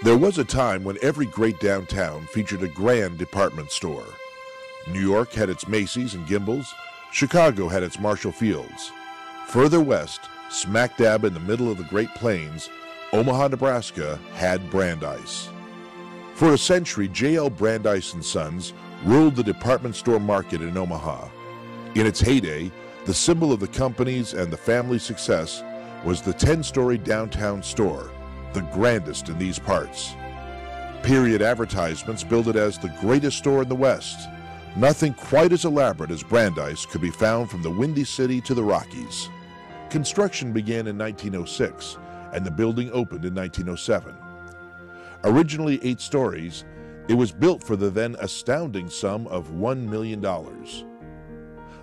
There was a time when every great downtown featured a grand department store. New York had its Macy's and Gimbel's. Chicago had its Marshall Field's. Further west, smack dab in the middle of the Great Plains, Omaha, Nebraska had Brandeis. For a century, JL Brandeis & Sons ruled the department store market in Omaha. In its heyday, the symbol of the company's and the family's success was the 10-story downtown store, the grandest in these parts. Period advertisements billed it as the greatest store in the West. Nothing quite as elaborate as Brandeis could be found from the Windy City to the Rockies. Construction began in 1906, and the building opened in 1907. Originally 8 stories, it was built for the then astounding sum of $1 million.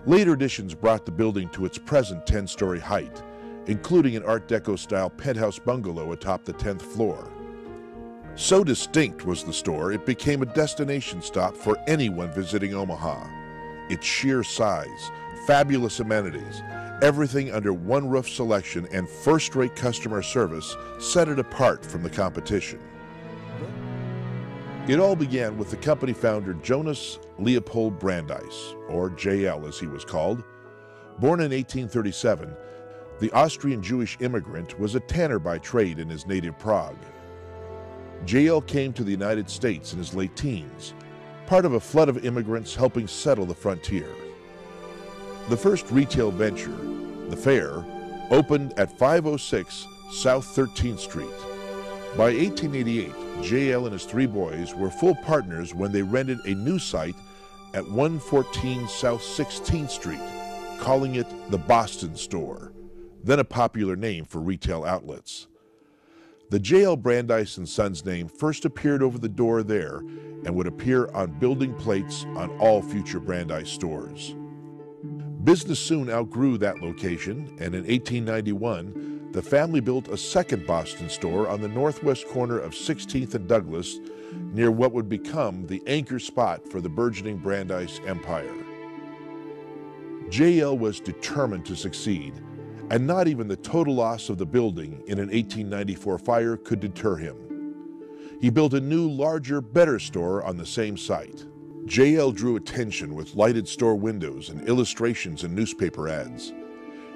Later additions brought the building to its present 10-story height, including an Art Deco-style penthouse bungalow atop the 10th floor. So distinct was the store, it became a destination stop for anyone visiting Omaha. Its sheer size, fabulous amenities, everything under one roof selection, and first-rate customer service set it apart from the competition. It all began with the company founder Jonas Leopold Brandeis, or JL as he was called. Born in 1837, the Austrian Jewish immigrant was a tanner by trade in his native Prague. JL came to the United States in his late teens, part of a flood of immigrants helping settle the frontier. The first retail venture, the Fair, opened at 506 South 13th Street. By 1888, JL and his 3 boys were full partners when they rented a new site at 114 South 16th Street, calling it the Boston Store, then a popular name for retail outlets. The JL Brandeis & Sons name first appeared over the door there and would appear on building plates on all future Brandeis stores. Business soon outgrew that location, and in 1891, the family built a second Boston store on the northwest corner of 16th and Douglas, near what would become the anchor spot for the burgeoning Brandeis empire. JL was determined to succeed, and not even the total loss of the building in an 1894 fire could deter him. He built a new, larger, better store on the same site. JL drew attention with lighted store windows and illustrations and newspaper ads.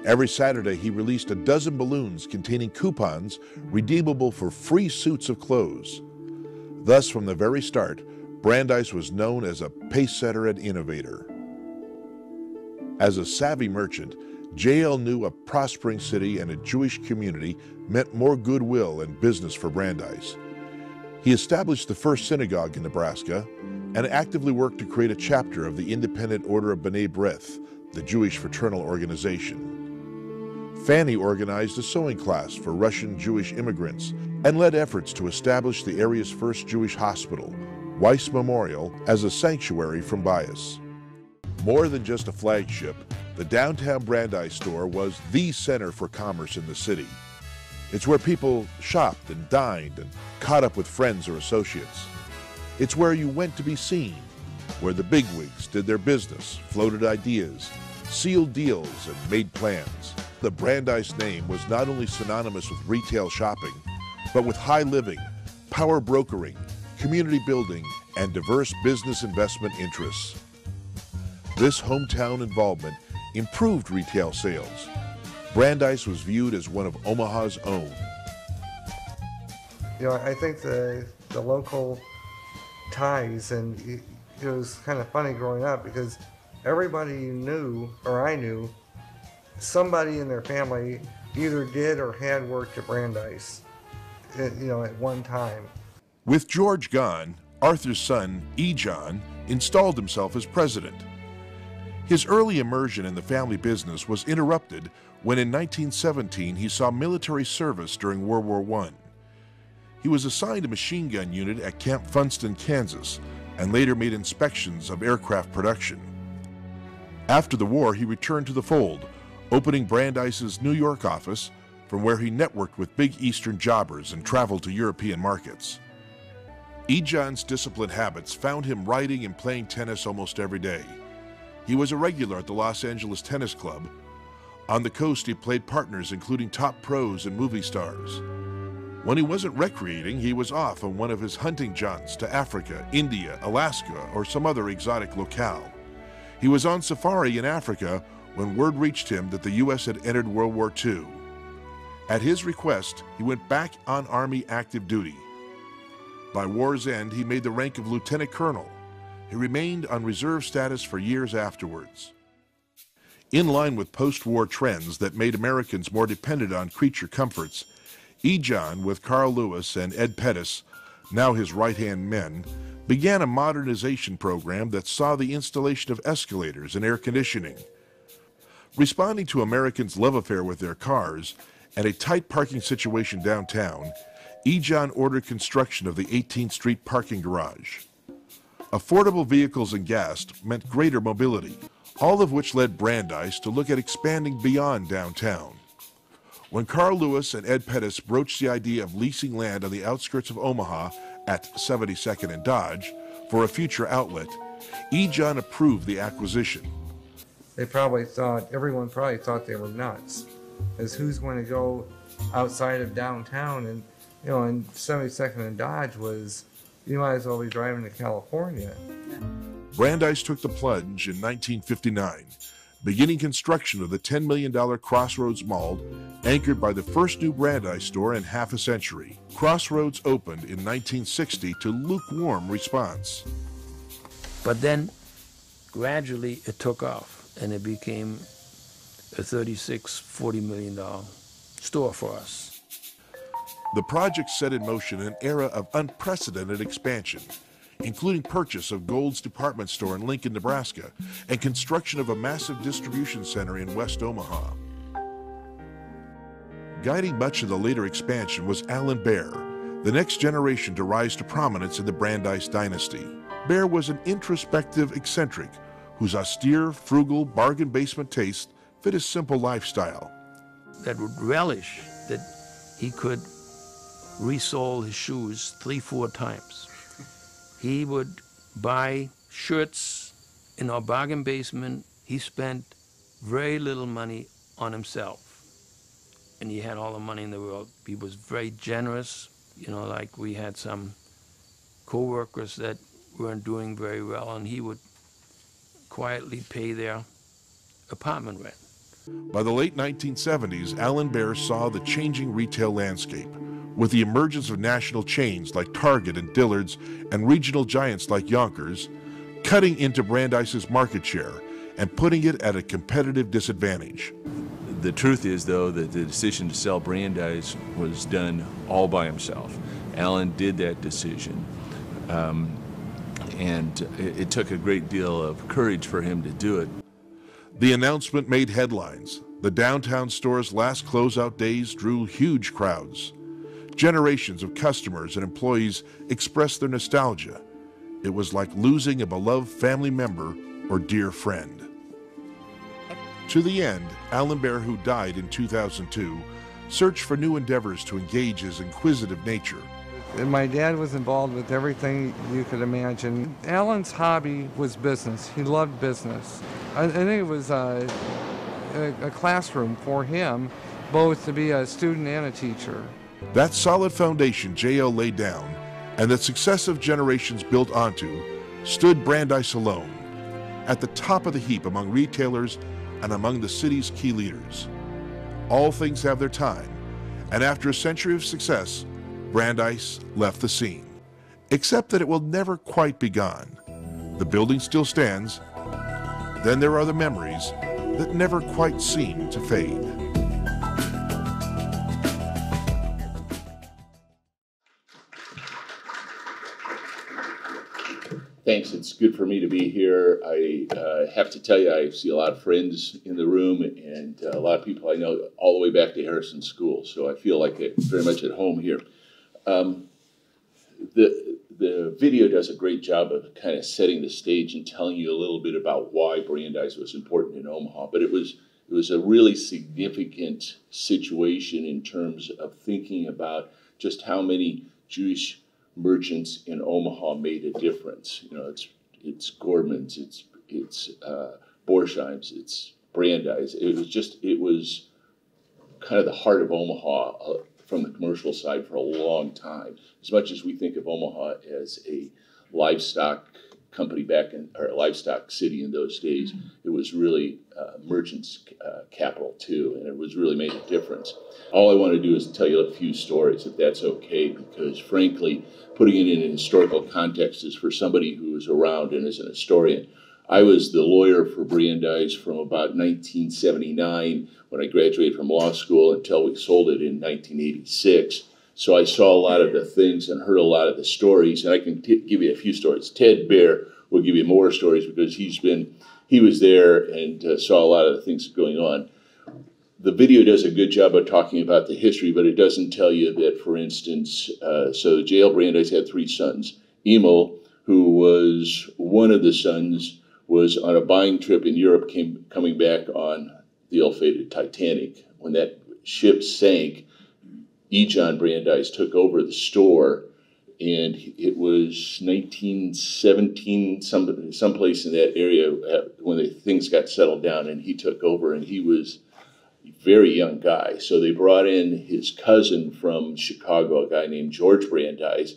Every Saturday, he released a dozen balloons containing coupons redeemable for free suits of clothes. Thus, from the very start, Brandeis was known as a pace-setter and innovator. As a savvy merchant, JL knew a prospering city and a Jewish community meant more goodwill and business for Brandeis. He established the first synagogue in Nebraska and actively worked to create a chapter of the Independent Order of B'nai B'rith, the Jewish fraternal organization. Fanny organized a sewing class for Russian Jewish immigrants and led efforts to establish the area's first Jewish hospital, Weiss Memorial, as a sanctuary from bias. More than just a flagship, the downtown Brandeis store was the center for commerce in the city. It's where people shopped and dined and caught up with friends or associates. It's where you went to be seen, where the bigwigs did their business, floated ideas, sealed deals, and made plans. The Brandeis name was not only synonymous with retail shopping, but with high living, power brokering, community building, and diverse business investment interests. This hometown involvement improved retail sales. Brandeis was viewed as one of Omaha's own. You know, I think the local ties, and it was kind of funny growing up because everybody you knew, or I knew, somebody in their family either did or had worked at Brandeis, you know, at one time. With George gone, Arthur's son, E. John, installed himself as president. His early immersion in the family business was interrupted when in 1917 he saw military service during World War I. He was assigned a machine gun unit at Camp Funston, Kansas, and later made inspections of aircraft production. After the war, he returned to the fold, opening Brandeis's New York office, from where he networked with big Eastern jobbers and traveled to European markets. E. John's disciplined habits found him writing and playing tennis almost every day. He was a regular at the Los Angeles Tennis Club. On the coast, he played partners including top pros and movie stars. When he wasn't recreating, he was off on one of his hunting jaunts to Africa, India, Alaska, or some other exotic locale. He was on safari in Africa when word reached him that the U.S. had entered World War II. At his request, he went back on Army active duty. By war's end, he made the rank of lieutenant colonel. He remained on reserve status for years afterwards. In line with post-war trends that made Americans more dependent on creature comforts, E. John, with Carl Lewis and Ed Pettis, now his right-hand men, began a modernization program that saw the installation of escalators and air conditioning. Responding to Americans' love affair with their cars and a tight parking situation downtown, E. John ordered construction of the 18th Street parking garage. Affordable vehicles and gas meant greater mobility, all of which led Brandeis to look at expanding beyond downtown. When Carl Lewis and Ed Pettis broached the idea of leasing land on the outskirts of Omaha at 72nd and Dodge for a future outlet, E. John approved the acquisition. Everyone probably thought they were nuts, as who's going to go outside of downtown, and and 72nd and Dodge was, you might as well be driving to California. Brandeis took the plunge in 1959, beginning construction of the $10 million Crossroads Mall, anchored by the first new Brandeis store in half a century. Crossroads opened in 1960 to lukewarm response. But then, gradually, it took off, and it became a $40 million store for us. The project set in motion an era of unprecedented expansion, including purchase of Gold's department store in Lincoln, Nebraska, and construction of a massive distribution center in West Omaha. Guiding much of the later expansion was Alan Baer, the next generation to rise to prominence in the Brandeis dynasty. Baer was an introspective eccentric whose austere, frugal, bargain basement taste fit his simple lifestyle. That would relish that he could resole his shoes 3-4 times. He would buy shirts in our bargain basement. He spent very little money on himself, and he had all the money in the world. He was very generous. Like we had some co-workers that weren't doing very well, and he would quietly pay their apartment rent. By the late 1970s, Alan Baer saw the changing retail landscape, with the emergence of national chains like Target and Dillard's and regional giants like Yonkers, cutting into Brandeis's market share and putting it at a competitive disadvantage. The truth is, though, that the decision to sell Brandeis was done all by himself. Alan did that decision, and it took a great deal of courage for him to do it. The announcement made headlines. The downtown store's last closeout days drew huge crowds. Generations of customers and employees expressed their nostalgia. It was like losing a beloved family member or dear friend. To the end, Alan Baer, who died in 2002, searched for new endeavors to engage his inquisitive nature. And my dad was involved with everything you could imagine. Alan's hobby was business. He loved business. I think it was a classroom for him, both to be a student and a teacher. That solid foundation J.L. laid down, and that successive generations built onto, stood Brandeis alone, at the top of the heap among retailers and among the city's key leaders. All things have their time, and after a century of success, Brandeis left the scene. Except that it will never quite be gone. The building still stands. Then there are the memories that never quite seem to fade. Thanks. It's good for me to be here. I have to tell you, I see a lot of friends in the room and a lot of people I know all the way back to Harrison School, so I feel like I'm very much at home here. The video does a great job of kind of setting the stage and telling you a little bit about why Brandeis was important in Omaha, but it was a really significant situation in terms of thinking about just how many Jewish merchants in Omaha made a difference. It's Gorman's, it's Borsheim's, it's Brandeis. It was kind of the heart of Omaha from the commercial side for a long time. As much as we think of Omaha as a livestock company or a livestock city in those days, it was really merchants' capital too, and it was really made a difference. All I want to do is tell you a few stories, if that's okay, because frankly, putting it in a historical context is for somebody who is around and is an historian. I was the lawyer for Brandeis from about 1979 when I graduated from law school until we sold it in 1986. So I saw a lot of the things and heard a lot of the stories, and I can give you a few stories. Ted Baer will give you more stories because he was there and saw a lot of the things going on. The video does a good job of talking about the history, but it doesn't tell you that, for instance, so JBL Brandeis had 3 sons. Emil, who was one of the sons, was on a buying trip in Europe, coming back on the ill-fated Titanic. When that ship sank, John Brandeis took over the store, and it was 1917, someplace in that area when things got settled down, and he took over, and he was a very young guy. So they brought in his cousin from Chicago, a guy named George Brandeis,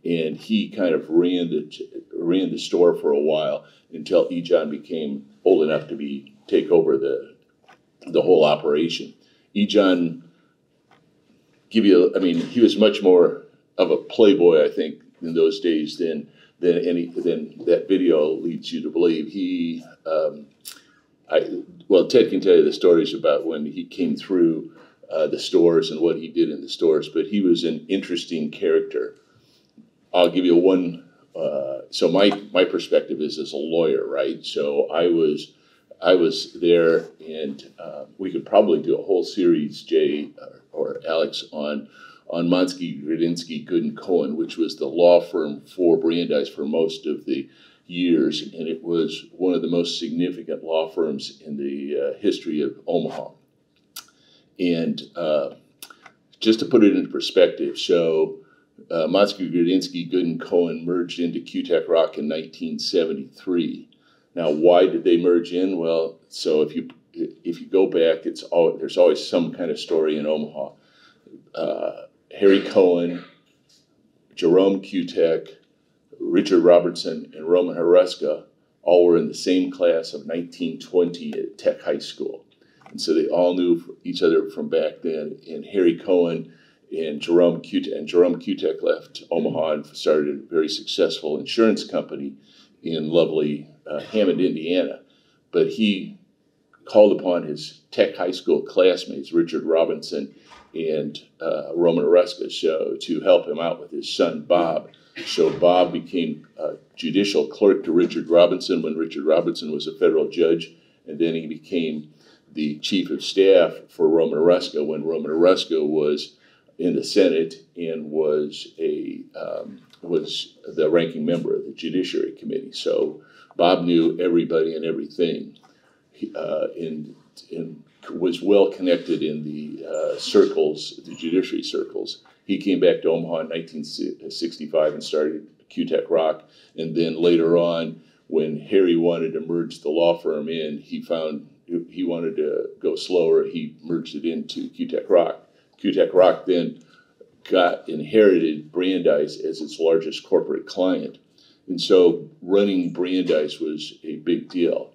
and he kind of ran the store for a while until John became old enough to take over the whole operation. John, he was much more of a playboy, I think, in those days than that video leads you to believe. Ted can tell you the stories about when he came through the stores and what he did in the stores, but he was an interesting character. I'll give you one. So my perspective is as a lawyer, right? So I was there, and we could probably do a whole series, Jay or Alex, on Monsky, Grudinsky, Good and Cohen, which was the law firm for Brandeis for most of the years, and it was one of the most significant law firms in the history of Omaha. And just to put it into perspective, so Monsky, Grudinsky, Good and Cohen merged into Q-Tech Rock in 1973. Now, why did they merge in? Well, so if you go back, there's always some kind of story in Omaha. Harry Cohen, Jerome Q-Tech, Richard Robertson, and Roman Haruska all were in the same class of 1920 at Tech High School. And so they all knew each other from back then. And Harry Cohen and Jerome Q-Tech left Omaha and started a very successful insurance company in lovely Hammond, Indiana. But he called upon his Tech High School classmates, Richard Robinson and Roman Haruska, to help him out with his son, Bob. So Bob became judicial clerk to Richard Robinson when Richard Robinson was a federal judge, and then he became the chief of staff for Roman Haruska when Roman Haruska was in the Senate and was the ranking member of the Judiciary Committee. So Bob knew everybody and everything, and was well connected in the circles, the judiciary circles. He came back to Omaha in 1965 and started Q-Tech Rock. And then later on, when Harry wanted to merge the law firm in, he wanted to go slower. He merged it into Q-Tech Rock. Q-Tech Rock then inherited Brandeis as its largest corporate client. And so running Brandeis was a big deal.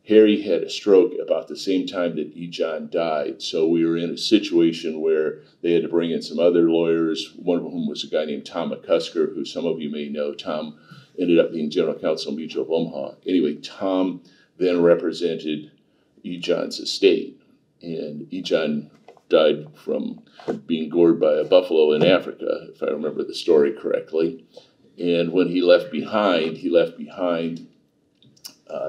Harry had a stroke about the same time that John died. So we were in a situation where they had to bring in some other lawyers, one of whom was a guy named Tom McCusker, who some of you may know. Tom ended up being general counsel of Mutual of Omaha. Anyway, Tom then represented John's estate. And John died from being gored by a buffalo in Africa, if I remember the story correctly. And when he left behind,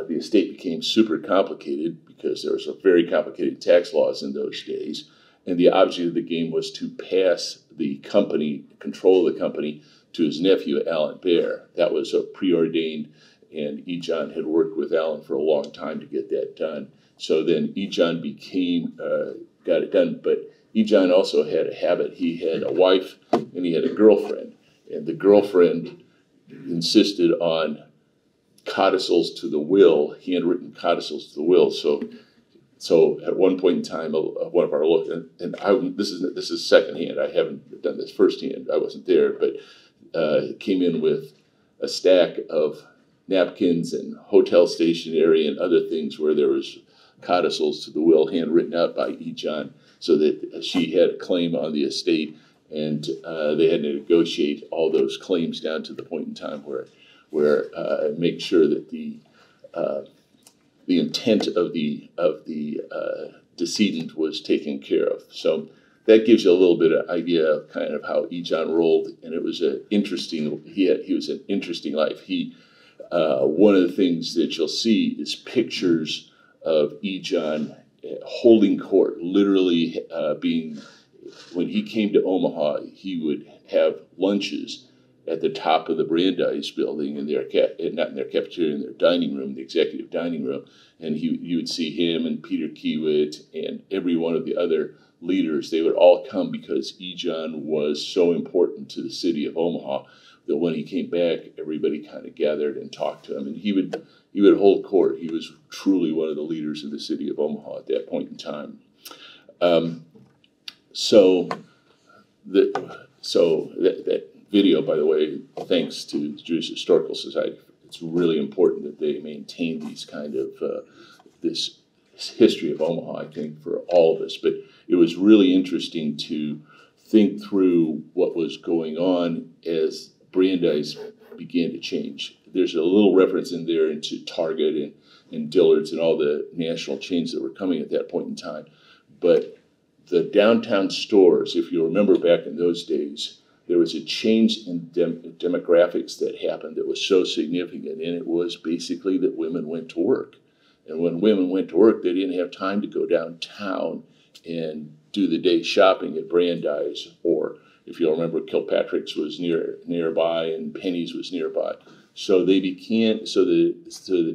the estate became super complicated because there was a very complicated tax laws in those days. And the object of the game was to pass the company, control of the company, to his nephew, Alan Baer. That was a preordained, and John had worked with Alan for a long time to get that done. So then John got it done, but John also had a habit. He had a wife and he had a girlfriend, and the girlfriend insisted on codicils to the will, handwritten codicils to the will. So So at one point in time, one of our this is secondhand. I haven't done this firsthand. I wasn't there, but came in with a stack of napkins and hotel stationery and other things where there was codicils to the will handwritten out by E. John, so that she had a claim on the estate, and they had to negotiate all those claims down to the point in time where make sure that the intent of the decedent was taken care of. So that gives you a little bit of idea of kind of how E. John rolled, and it was an interesting. He was an interesting life. One of the things that you'll see is pictures of E. John holding court, literally being. When he came to Omaha, he would have lunches at the top of the Brandeis building in their not in their cafeteria, in their dining room, the executive dining room, and you would see him and Peter Kiewit and every one of the other leaders. They would all come because E. John was so important to the city of Omaha that when he came back, everybody kind of gathered and talked to him, and he would hold court. He was truly one of the leaders of the city of Omaha at that point in time. So that video, by the way, thanks to the Jewish Historical Society, it's really important that they maintain these kind of this history of Omaha, I think, for all of us. But it was really interesting to think through what was going on as Brandeis began to change. There's a little reference in there into Target and Dillard's and all the national chains that were coming at that point in time. But the downtown stores, if you remember back in those days, there was a change in demographics that happened that was so significant, and it was basically that women went to work. And when women went to work, they didn't have time to go downtown and do the day shopping at Brandeis, or if you'll remember, Kilpatrick's was nearby and Penny's was nearby. So the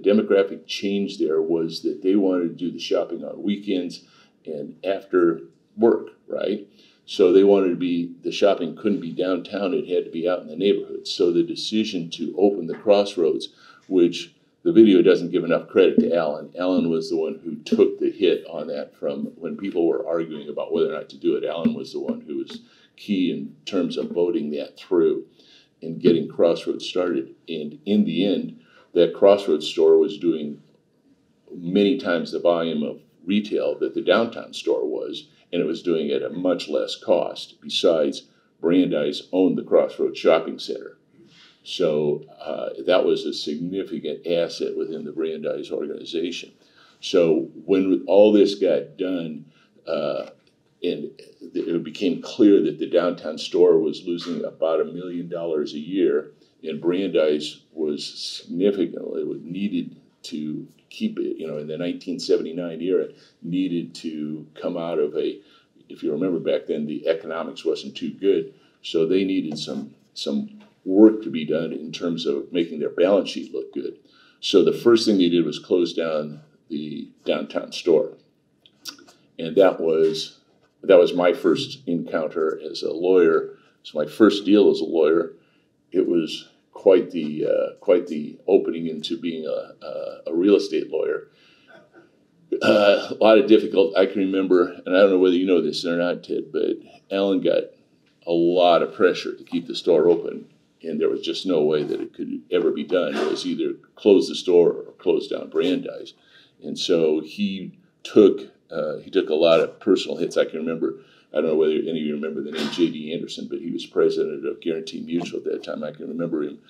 demographic change there was that they wanted to do the shopping on weekends and after work, right? So they wanted the shopping couldn't be downtown, it had to be out in the neighborhood. So the decision to open the Crossroads, which the video doesn't give enough credit to Alan. Alan was the one who took the hit on that from when people were arguing about whether or not to do it. Alan was the one who was key in terms of voting that through and getting Crossroads started. And in the end, that Crossroads store was doing many times the volume of retail that the downtown store was, and it was doing it at a much less cost. Besides, Brandeis owned the Crossroads Shopping Center. So that was a significant asset within the Brandeis organization. So when all this got done, and it became clear that the downtown store was losing about $1 million a year, and Brandeis was significantly needed to keep it, in the 1979 era, needed to come out of if you remember back then, the economics wasn't too good, so they needed some work to be done in terms of making their balance sheet look good. So the first thing they did was close down the downtown store, and that was my first encounter as a lawyer. It's my first deal as a lawyer. It was quite the opening into being a real estate lawyer. A lot of difficult. I can remember, and I don't know whether you know this or not, Ted, but Alan got a lot of pressure to keep the store open, and there was just no way that it could ever be done. It was either close the store or close down Brandeis, and so he took a lot of personal hits. I can remember. I don't know whether any of you remember the name J.D. Anderson, but he was president of Guarantee Mutual at that time. I can remember him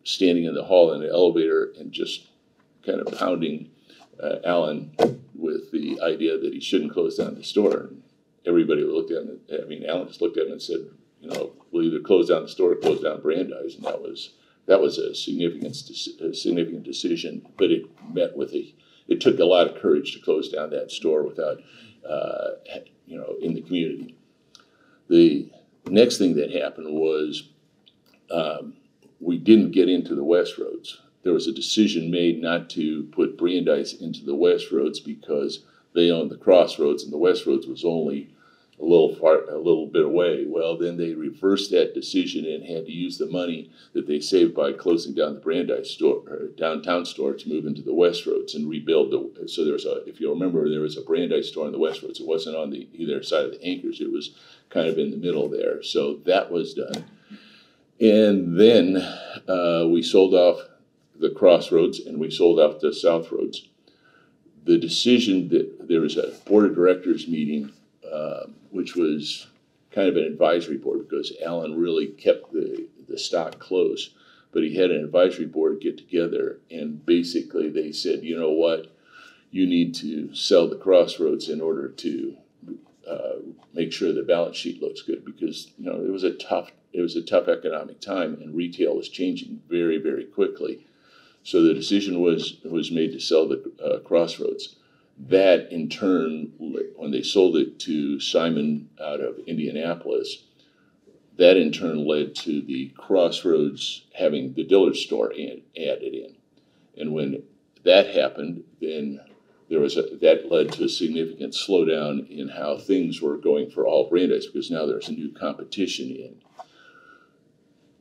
standing in the hall in the elevator and just kind of pounding Alan with the idea that he shouldn't close down the store. And everybody looked at him. Alan just looked at him and said, we'll either close down the store or close down Brandeis. And that was a significant decision, but it met with it took a lot of courage to close down that store without, in the community. The next thing that happened was we didn't get into the Westroads. There was a decision made not to put Brandeis into the Westroads because they owned the Crossroads, and the Westroads was only a little bit away. Well, then they reversed that decision and had to use the money that they saved by closing down the Brandeis store, or downtown store, to move into the Westroads and rebuild so there was if you remember, there was a Brandeis store on the Westroads. It wasn't on either side of the anchors. It was kind of in the middle there. So that was done. And then we sold off the Crossroads and we sold off the South Roads. The decision that there was a board of directors meeting, which was kind of an advisory board because Alan really kept the stock close, but he had an advisory board get together and basically they said, you know what, you need to sell the Crossroads in order to make sure the balance sheet looks good, because it was a tough economic time and retail was changing very, very quickly. So the decision was made to sell the Crossroads. That in turn, when they sold it to Simon out of Indianapolis, that in turn led to the Crossroads having the Dillard store added in. And when that happened, then that led to a significant slowdown in how things were going for all Brandeis, because now there's a new competition in.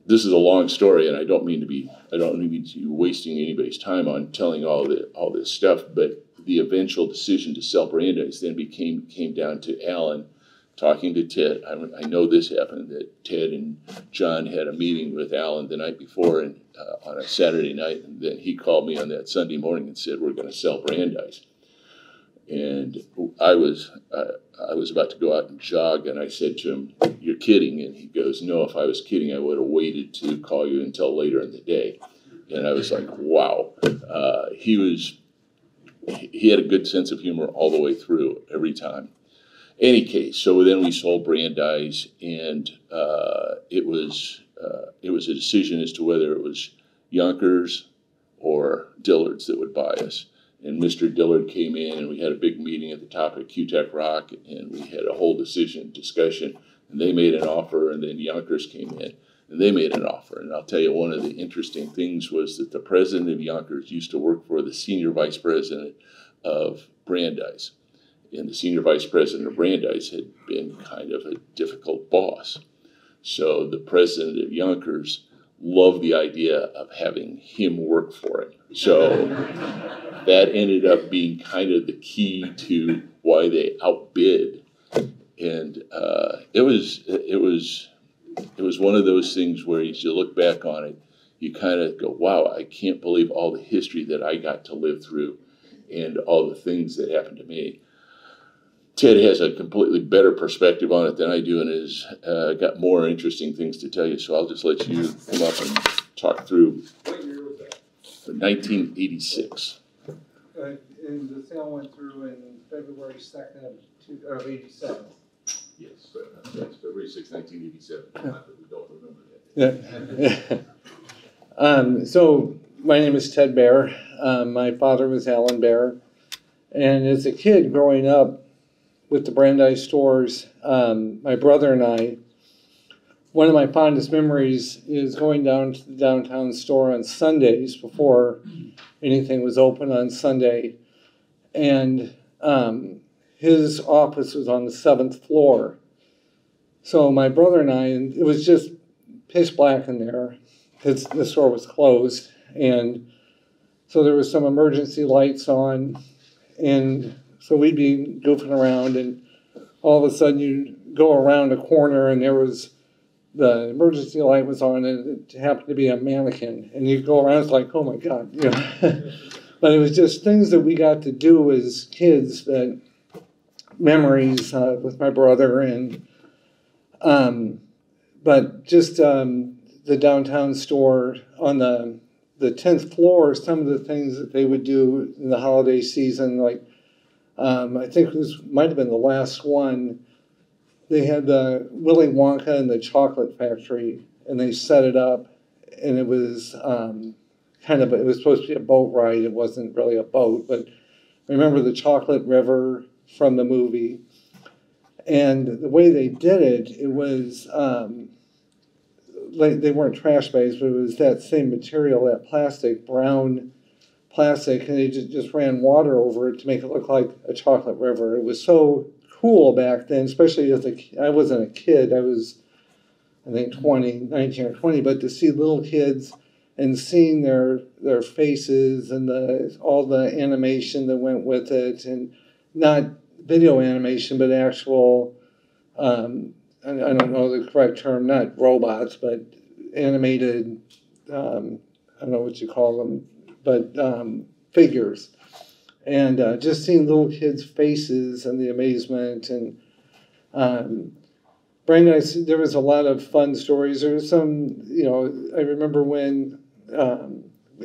This is a long story, and I don't mean to be wasting anybody's time on telling all this stuff, but the eventual decision to sell Brandeis then came down to Alan talking to Ted. I know this happened, that Ted and John had a meeting with Alan the night before and on a Saturday night, and then he called me on that Sunday morning and said, we're going to sell Brandeis. And I was about to go out and jog, and I said to him, "You're kidding." And he goes, "No, if I was kidding, I would have waited to call you until later in the day." And I was like, wow. He had a good sense of humor all the way through, every time. Any case, so then we sold Brandeis, and it was a decision as to whether it was Yonkers or Dillard's that would buy us. And Mr. Dillard came in, and we had a big meeting at the top of Q-Tech Rock, and we had a whole discussion, and they made an offer, and then Yonkers came in, and they made an offer. And I'll tell you, one of the interesting things was that the president of Yonkers used to work for the senior vice president of Brandeis. And the senior vice president of Brandeis had been kind of a difficult boss. So the president of Yonkers loved the idea of having him work for him. So that ended up being kind of the key to why they outbid. And it was one of those things where as you look back on it, you kind of go, wow, I can't believe all the history that I got to live through and all the things that happened to me. Ted has a completely better perspective on it than I do and has got more interesting things to tell you. So I'll just let you come up and talk through. What year was that? 1986. And the sale went through in February 2nd of 87. Yes, that's February 6, 1987. Not that we don't remember that. Yeah. So my name is Ted Bear. My father was Alan Bear. And as a kid growing up with the Brandeis stores, my brother and I, one of my fondest memories is going down to the downtown store on Sundays before anything was open on Sunday. And his office was on the 7th floor. So my brother and I, and it was just pitch black in there because the store was closed. And so there was some emergency lights on. And so we'd be goofing around, and all of a sudden you'd go around a corner and there was the emergency light was on, and it happened to be a mannequin. And you go around, it's like, oh my God. You know? But it was just things that we got to do as kids, that memories with my brother. And but just the downtown store on the 10th floor, some of the things that they would do in the holiday season, like I think this might have been the last one. They had the Willy Wonka and the Chocolate Factory, and they set it up, and it was it was supposed to be a boat ride. It wasn't really a boat, but remember the Chocolate River from the movie. And the way they did it, it was like they weren't trash bags, but it was that same material, that plastic, brown plastic, and they just ran water over it to make it look like a chocolate river. It was so cool back then, especially as I wasn't a kid. I was, I think, 19 or 20, but to see little kids and seeing their faces and all the animation that went with it, and not video animation, but actual, I don't know the correct term, not robots, but animated, I don't know what you call them, but figures. And just seeing little kids' faces and the amazement. And Brandeis, there was a lot of fun stories. There was some, I remember when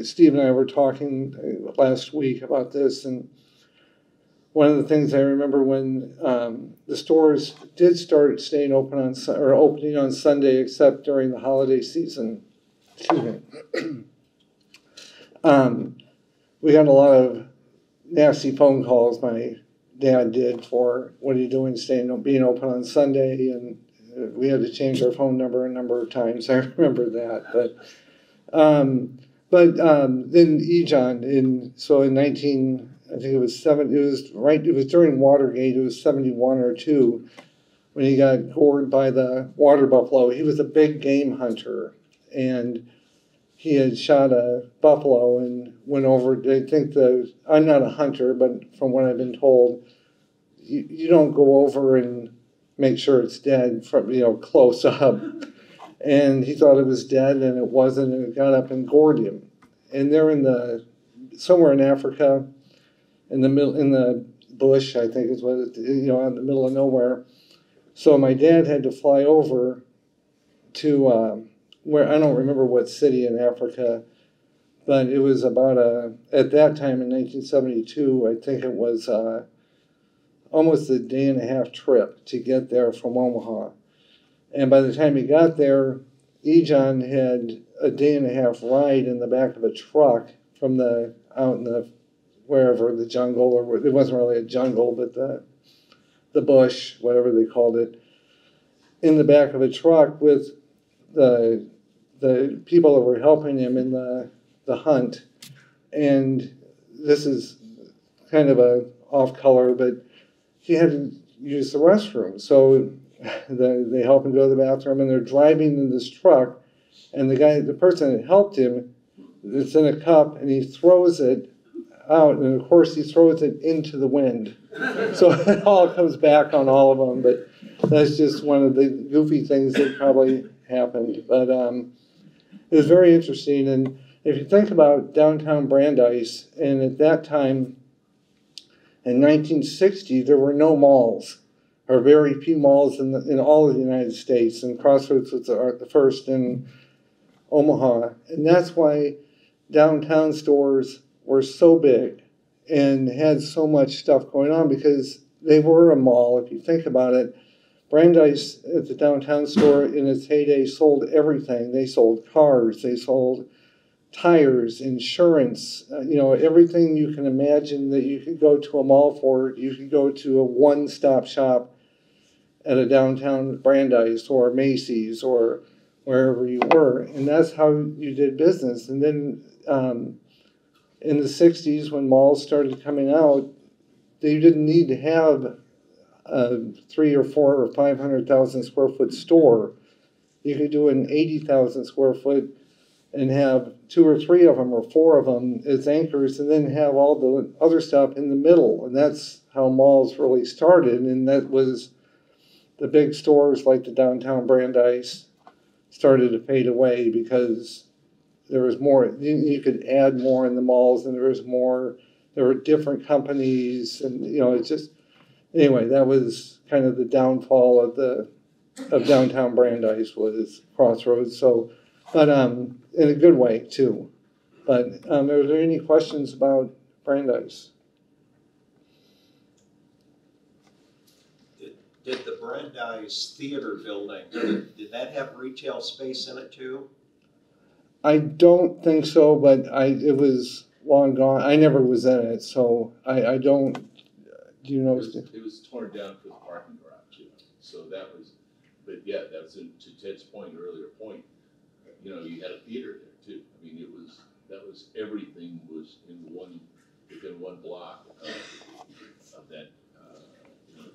Steve and I were talking last week about this, and one of the things I remember when the stores did start staying open opening on Sunday, except during the holiday season. Excuse me. We got a lot of nasty phone calls. My dad did for what are you doing, being open on Sunday, and we had to change our phone number a number of times. I remember that, but then Ejon in I think it was it was during Watergate. It was 71 or 2 when he got gored by the water buffalo. He was a big game hunter, and he had shot a buffalo and went over. I'm not a hunter, but from what I've been told, you don't go over and make sure it's dead from close up. And he thought it was dead, and it wasn't, and it got up and gored him. And they're somewhere in Africa, in the bush, I think is what out in the middle of nowhere. So my dad had to fly over to where, I don't remember what city in Africa, but it was about at that time in 1972, I think it was almost a day and a half trip to get there from Omaha. And by the time he got there, Ejon had a day and a half ride in the back of a truck from out in the wherever, the jungle, or it wasn't really a jungle, but the bush, whatever they called it, in the back of a truck with the people that were helping him in the hunt. And this is kind of a off color, but he had to use the restroom. So they help him go to the bathroom, and they're driving in this truck, and the person that helped him, it's in a cup, and he throws it out, and of course he throws it into the wind. So it all comes back on all of them, but that's just one of the goofy things that probably happened. But it was very interesting. And if you think about downtown Brandeis, and at that time, in 1960, there were no malls, or very few malls in all of the United States, and Crossroads was the first in Omaha. And that's why downtown stores were so big and had so much stuff going on, because they were a mall. If you think about it, Brandeis at the downtown store in its heyday sold everything. They sold cars, they sold tires, insurance, everything you can imagine that you could go to a mall for. You could go to a one-stop shop at a downtown Brandeis or Macy's or wherever you were, and that's how you did business. And then in the 60s, when malls started coming out, they didn't need to have a 3 or 4 or 500,000 square foot store. You could do an 80,000 square foot and have 2 or 3 of them or 4 of them as anchors, and then have all the other stuff in the middle. And that's how malls really started. And that was the big stores like the downtown Brandeis started to fade away, because there was more, you could add more in the malls, and there were different companies, and it's just, anyway, that was kind of the downfall of downtown Brandeis, was Crossroads. So, but in a good way too. But are there any questions about Brandeis? Did the Brandeis Theater building, did that have retail space in it too? I don't think so, but it was long gone. I never was in it, so I don't. Do you know? It was torn down for the parking garage, so that was. But yeah, that was to Ted's earlier point. You had a theater there too. I mean, everything was within one block of that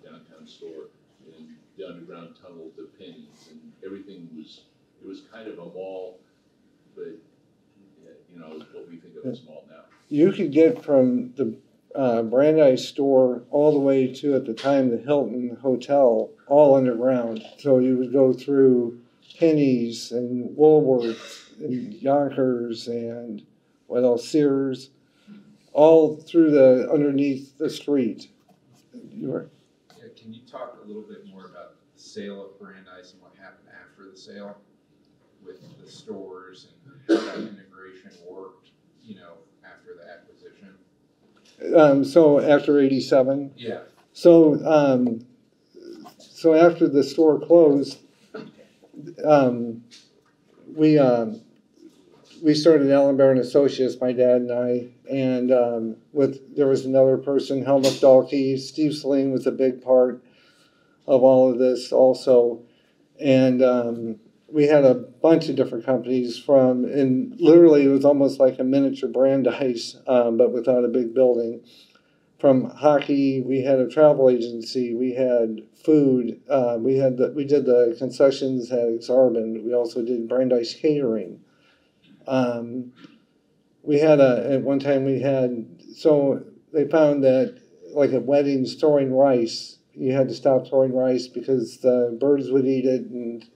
downtown store, and the underground tunnel to Penny's, and everything was, it was kind of a mall, but, you know, what we think of as mall now. You could get from the Brandeis store all the way to, at the time, the Hilton Hotel, all underground. So you would go through Penny's and Woolworth and Yonkers and what else, Sears, all through the, underneath the street. Yeah, can you talk a little bit more about the sale of Brandeis and what happened after the sale with the stores and how that integration worked, you know, after the acquisition? So after 87? Yeah. So, so after the store closed, we started Allen Bear and Associates, my dad and I, and there was another person, Helmut Dahlke. Steve Saline was a big part of all of this also, and we had a bunch of different companies and literally it was almost like a miniature Brandeis, but without a big building. From hockey, we had a travel agency, we had food, we did the concessions at Exarban. We also did Brandeis Catering. At one time so they found that like at weddings, throwing rice, you had to stop throwing rice because the birds would eat it and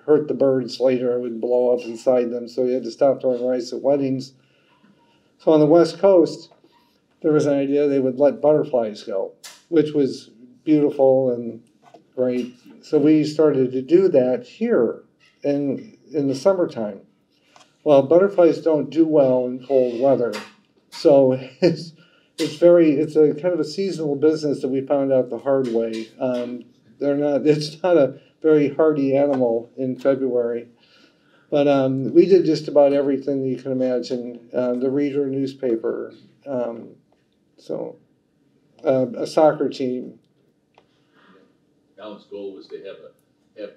hurt the birds later. It would blow up inside them. So you had to stop throwing rice at weddings. So on the West Coast, there was an idea they would let butterflies go, which was beautiful and great. So we started to do that here in the summertime. Well, butterflies don't do well in cold weather. So it's a kind of a seasonal business that we found out the hard way. It's not a very hardy animal in February. But we did just about everything that you can imagine. The Reader newspaper, a soccer team. Alan's goal was to have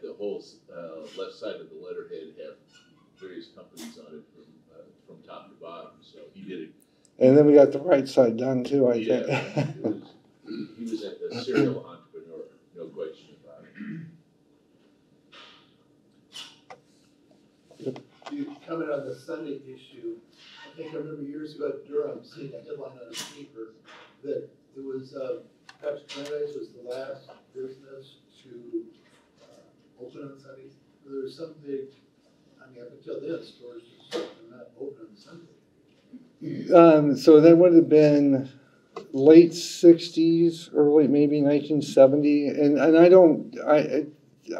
the whole left side of the letterhead have various companies on it from top to bottom. So he did it. And then we got the right side done too, I think. He was a serial entrepreneur, no question about it. You comment on the Sunday issue. I think I remember years ago at Durham seeing a headline on a paper that it was perhaps Brandeis was the last business to open on Sundays. There was some big, I mean, up until then, stores just are not open on Sunday. So that would have been late 60s, early maybe 1970. And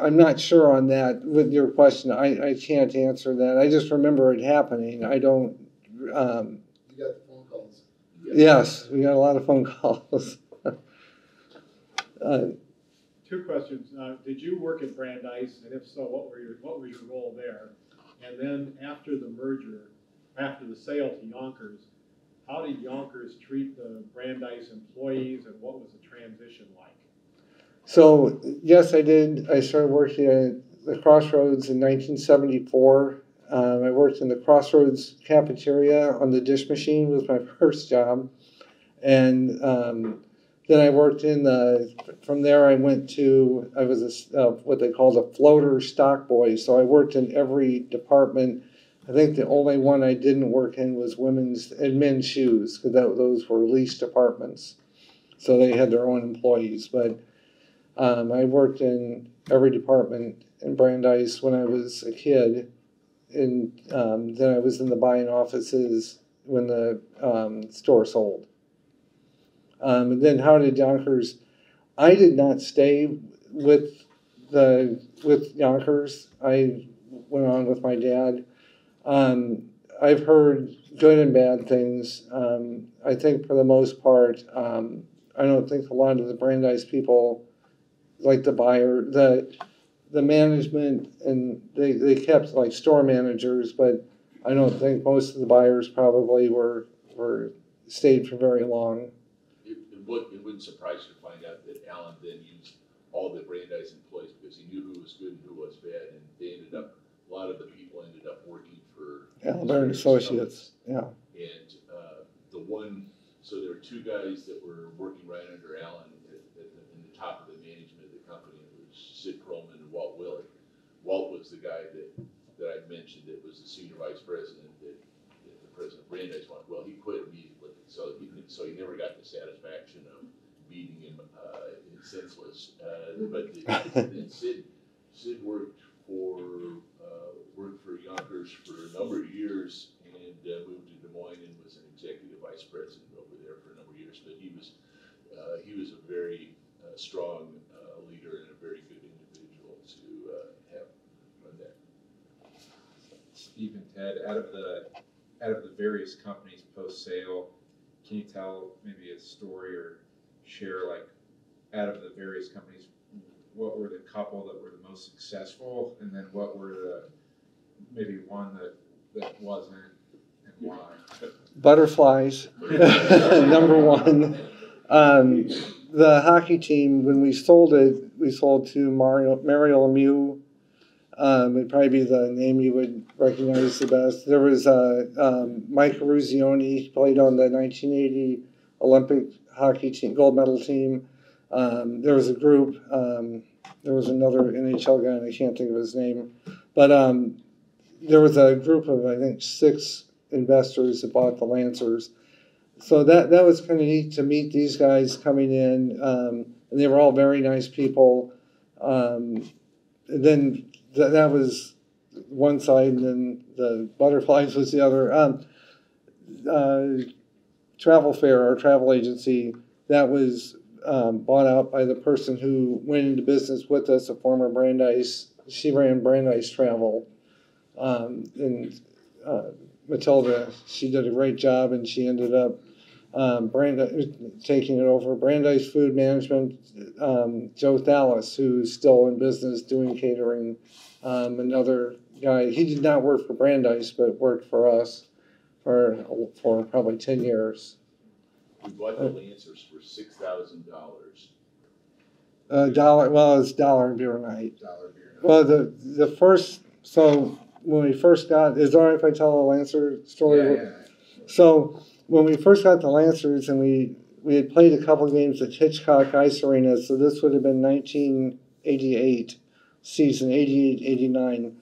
I'm not sure on that with your question. I can't answer that. I just remember it happening. I don't. You got the phone calls. Yes, we got a lot of phone calls. Two questions. Did you work at Brandeis, and if so, what was your role there? And then after the merger, after the sale to Yonkers, how did Yonkers treat the Brandeis employees, and what was the transition like? So yes, I did. I started working at the Crossroads in 1974. I worked in the Crossroads cafeteria on the dish machine was my first job, and then I worked from there I was what they called a floater stock boy. So I worked in every department. I think the only one I didn't work in was women's and men's shoes, because those were leased departments. So they had their own employees. But I worked in every department in Brandeis when I was a kid. And then I was in the buying offices when the store sold. And then how did Yonkers? I did not stay with Yonkers. I went on with my dad. I've heard good and bad things. I think for the most part, I don't think a lot of the Brandeis people like the buyer, the management, and they kept like store managers, but I don't think most of the buyers probably stayed for very long. It wouldn't surprise you to find out that Alan then used all the Brandeis employees because he knew who was good and who was bad, and a lot of the people ended up working for Allen Bear and Associates. Yeah. And so there were two guys that were working right under Alan in the top of the Walt was the guy that I mentioned that was the senior vice president that the president of Brandeis wanted. Well, he quit immediately, so he never got the satisfaction of beating him senseless. But then Sid worked for Yonkers for a number of years and moved to Des Moines and was an executive vice president over there for a number of years. But he was a very strong leader and a very good individual to have run that. Steve and Ted, out of the various companies post sale, can you tell maybe a story or share, like, out of the various companies, what were the couple that were the most successful, and then what were the maybe one that wasn't, and why? Butterflies, number one. The hockey team, when we sold it, we sold to Mario Lemieux. It'd probably be the name you would recognize the best. There was Mike Ruzioni. He played on the 1980 Olympic hockey team, gold medal team. There was a group. There was another NHL guy, and I can't think of his name. But there was a group of, I think, 6 investors that bought the Lancers. So that was kind of neat to meet these guys coming in, and they were all very nice people. And then that was one side, and then the Butterflies was the other. Travel Fair, our travel agency, that was bought out by the person who went into business with us, a former Brandeis. She ran Brandeis Travel. And Matilda, she did a great job, and she ended up taking it over. Brandeis Food Management, Joe Thallis, who's still in business doing catering. Another guy, he did not work for Brandeis, but worked for us for probably 10 years. We bought the Lancers for $6,000. $1, well, it's $1 beer night. Well, the first, so when we first got, is it all right if I tell a Lancer story? Yeah. So when we first got the Lancers, and we had played a couple games at Hitchcock Ice Arena, so this would have been 1988 season, 88, 89.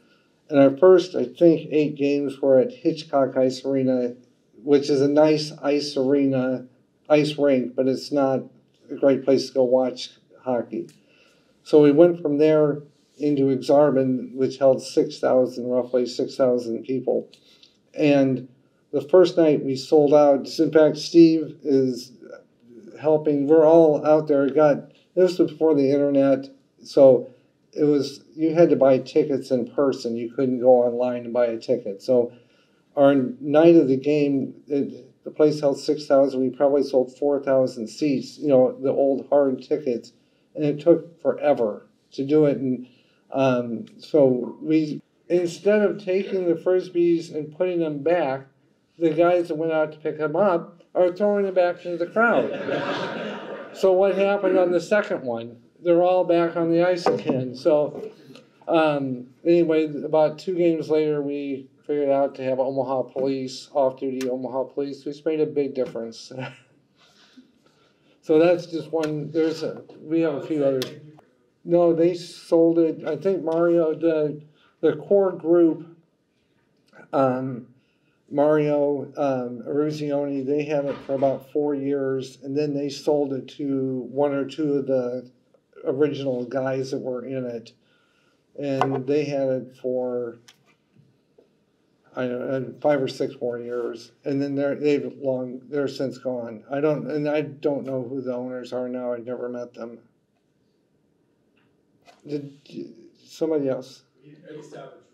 And our first, I think, 8 games were at Hitchcock Ice Arena, which is a nice ice arena, ice rink, but it's not a great place to go watch hockey. So we went from there into Exarban, which held roughly 6,000 people. And the first night we sold out. In fact, Steve is helping. We're all out there. This was before the internet, so it was, you had to buy tickets in person. You couldn't go online and buy a ticket. So our night of the game, the place held 6,000. We probably sold 4,000 seats, the old hard tickets, and it took forever to do it. And so we, instead of taking the Frisbees and putting them back, the guys that went out to pick them up are throwing them back into the crowd. So what happened on the second one? They're all back on the ice again. So anyway, about 2 games later, we figured out to have Omaha Police, off-duty Omaha Police, which made a big difference. So that's just one. We have a few others. No, they sold it. I think Mario, the core group, Mario, Ruzioni, they had it for about 4 years, and then they sold it to 1 or 2 of the original guys that were in it, and they had it for 5 or 6 more years, and then they're since gone. I don't know who the owners are now. I've never met them. Somebody else? We used to have a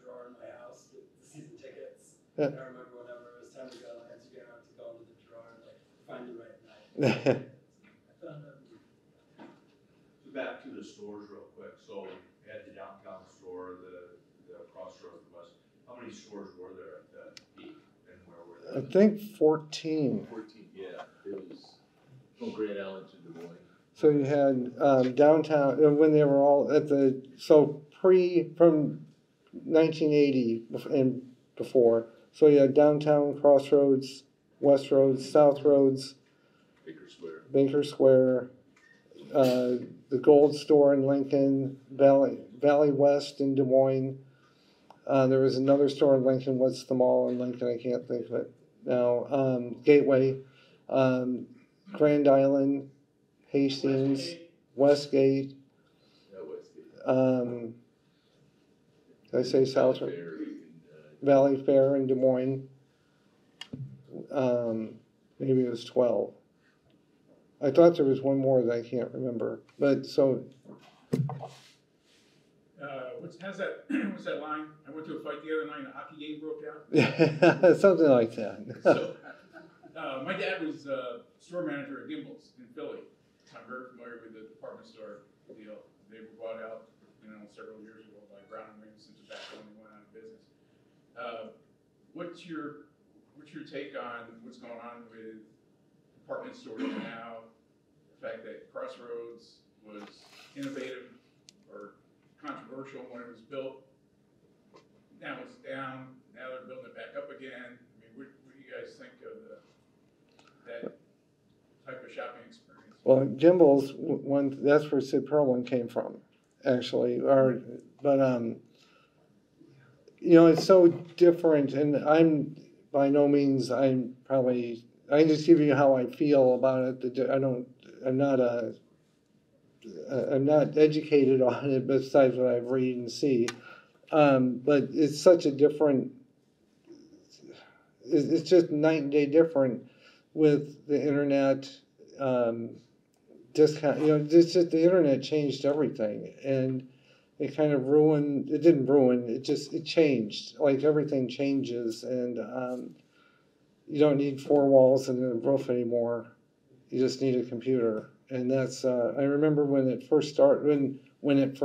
drawer in my house with the season tickets. Yeah. And I remember whenever it was time to go to Lance, you have to go into the drawer and find the right night. Back to the stores real quick. So you had the downtown store, the Crossroads West. How many stores were there at the peak, and where were they? I think 14. 14, yeah. It was from Grand Island to Des Moines. So you had downtown, when they were all from 1980 and before. So you had downtown, Crossroads, West Roads, South Roads, Baker Square, the Gold Store in Lincoln, Valley West in Des Moines. There was another store in Lincoln. What's the mall in Lincoln? I can't think of it now. Gateway, Grand Island, Hastings, Westgate. Did I say South? Valley Fair in Des Moines. Maybe it was 12. I thought there was one more that I can't remember. But so. How's that? What's that line? I went to a fight the other night and a hockey game broke out. Something like that. So, my dad was store manager at Gimbel's in Philly. I'm very familiar with the department store deal. They were bought out, several years ago by Brown and Williamson tobacco when they went out of business. What's your take on what's going on with department stores now? The fact that Crossroads was innovative or controversial when it was built. Now it's down. Now they're building it back up again. I mean, what do you guys think of that type of shopping experience? Well, Gimbel's one. That's where Sid Perlman came from, actually. It's so different, and I'm by no means. I just give you how I feel about it. I'm not educated on it besides what I read and see. But it's such a different, it's just night and day different with the internet, discount, the internet changed everything, and it kind of it didn't ruin, it changed, like everything changes, and you don't need four walls and a roof anymore. You just need a computer. And that's, I remember when it first started, when the internet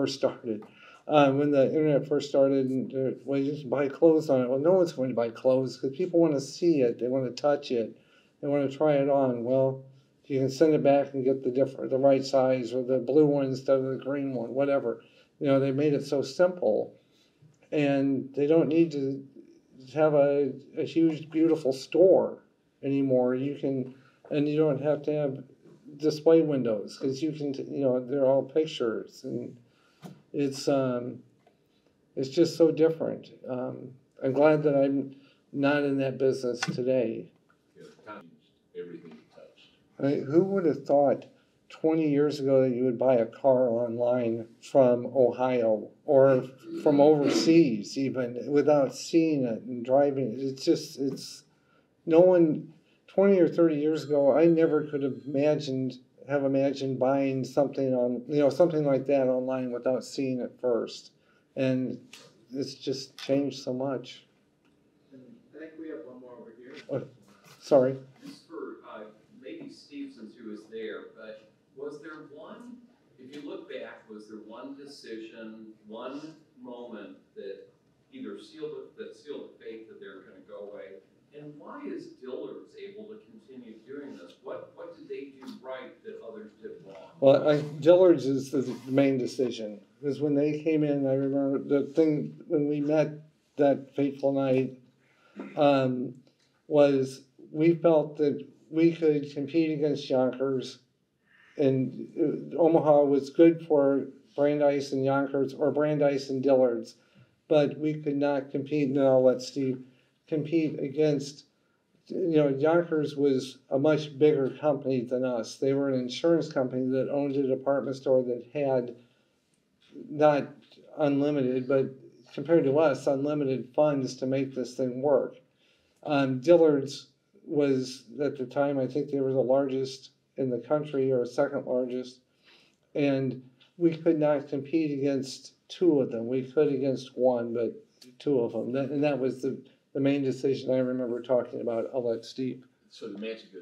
first started, and you just buy clothes on it. Well, no one's going to buy clothes because people want to see it. They want to touch it. They want to try it on. Well, you can send it back and get the right size, or the blue one instead of the green one, whatever. They made it so simple, and they don't need to have a huge, beautiful store anymore. And you don't have to have display windows, because you can, they're all pictures, and it's just so different. I'm glad that I'm not in that business today. Everything you touched. Who would have thought 20 years ago that you would buy a car online from Ohio or from overseas, even without seeing it and driving it? It's no one. 20 or 30 years ago, I never could have imagined buying something something like that online without seeing it first. And it's just changed so much. I think we have one more over here. Sorry. Just for maybe Steve, since he was there, but was there one, if you look back, was there one decision, one moment that either sealed the fate that they're going to go away? And why is Dillard's able to continue doing this? What did they do right that others did wrong? Well, Dillard's is the main decision. Because when they came in, I remember the thing when we met that fateful night was we felt that we could compete against Yonkers, and Omaha was good for Brandeis and Yonkers, or Brandeis and Dillard's, but we could not compete, and I'll let Steve compete against, Yonkers was a much bigger company than us. They were an insurance company that owned a department store that had not unlimited, but compared to us, unlimited funds to make this thing work. Dillard's was, at the time, I think they were the largest in the country, or second largest, and we could not compete against two of them. We could against one, but two of them, and that was the main decision I remember talking about. I'll let Steve. So the magic of